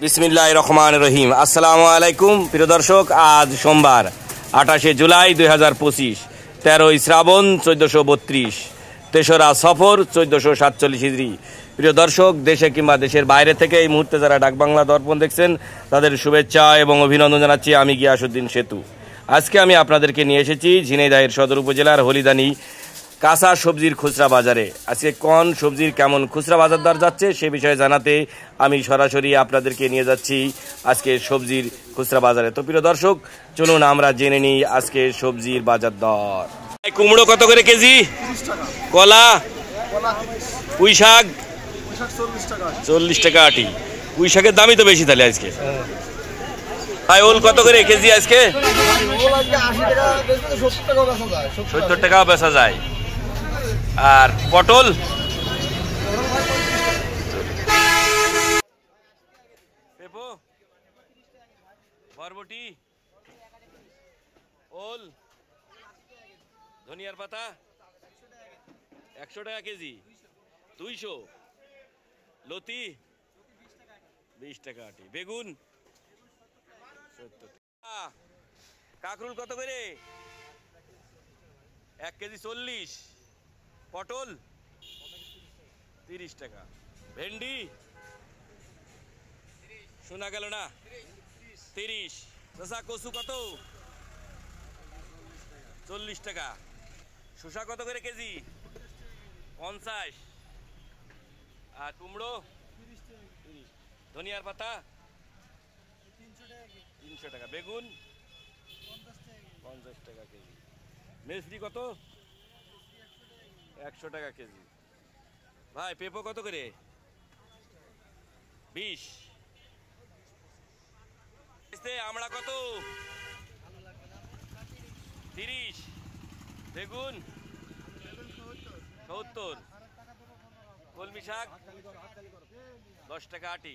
বিসমিল্লাহির রহমানির রহিম। আসসালামু আলাইকুম প্রিয় দর্শক, আজ সোমবার 28শে জুলাই 2025, 13ই শ্রাবণ 1432, 3রা সফর 1447 হিজরি। প্রিয় দর্শক, দেশে কিংবা দেশের বাইরে থেকে এই মুহূর্তে যারা ডাকবাংলা দর্পণ দেখছেন তাদের শুভেচ্ছা এবং অভিনন্দন জানাচ্ছি। আমি গিয়াসউদ্দিন সেতু। আজকে আমি আপনাদেরকে নিয়ে এসেছি ঝিনাইদহের সদর উপজেলার হলিদানি কাঁচা সবজির খুচরা বাজারে। আজকে কোন সবজির কেমন খুচরা বাজার দর যাচ্ছে সে বিষয়ে জানাতে আমি সরাসরি আপনাদেরকে নিয়ে যাচ্ছি আজকে সবজির খুচরা বাজারে। তো প্রিয় দর্শক, চলুন আমরা জেনে নিই আজকে সবজির বাজার দর। কুমড়ো কত করে কেজি? কলা, পুঁই শাক 40 টাকা আটি। পুঁই শাকের দামই তো বেশি তাহলে আজকে। ভাই ওল কত করে কেজি আজকে? 70 টাকাও বেচা যায়। আর পটল পেঁপো, বরবটি, ওল, ধনিয়ার পাতা 100 টাকা কেজি, 200, লতি 20 টাকা আটি, বেগুন 70 টাকা, কাকরুল কত করে? 1 কেজি 40, পটল 30 টাকা, ভেন্ডি শোনা গেল না 30, শসা কচু কত? 40 টাকা, শসা কত করে কেজি? 50, আর কুমড়ো 30, ধনিয়ার পাতা 300 টাকা, বেগুন 50 টাকা কেজি, মেথি কত? 100 টাকা কেজি। ভাই পেঁপো কত করে? 20। আমড়া কত? 30, বেগুন 70, কলমি শাক 10 টাকা আটি,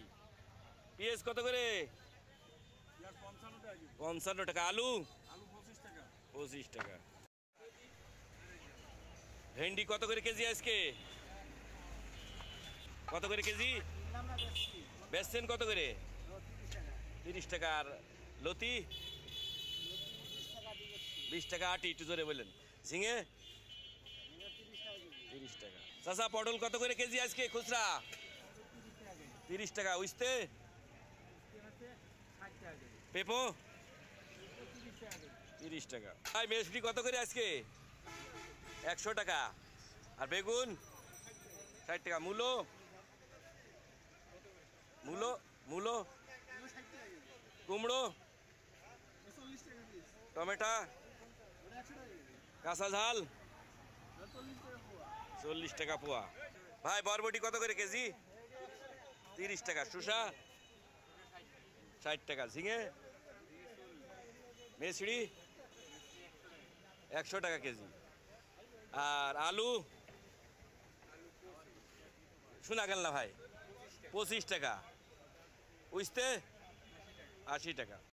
পেঁয়াজ কত করে? 55 টাকা, আলু 25 টাকা, ভেন্ডি কত করে কেজি আজকে? কত করে কেজি বেচছেন? কত করে? 30 টাকা। আর লতি 20 টাকা আটি। একটু জোরে বললেন। ঝিঙে 30 টাকা। চাচা পটল কত করে কেজি আজকে খুচরা? 30 টাকা। উস্তে পেঁপো 30 টাকা। ভাই মেথি কত করে আজকে? 100 টাকা। আর বেগুন 60 টাকা। মূলো মূলো মূলো কুমড়ো, টমেটো, কাঁচা ঝাল 40 টাকা পোয়া। ভাই বরবটি কত করে কেজি? 30 টাকা। শসা 60 টাকা। ঝিঙে মেসড়ি 100 টাকা কেজি। আর আলু শোনা গেল না ভাই 25 টাকা। উস্তে 80 টাকা।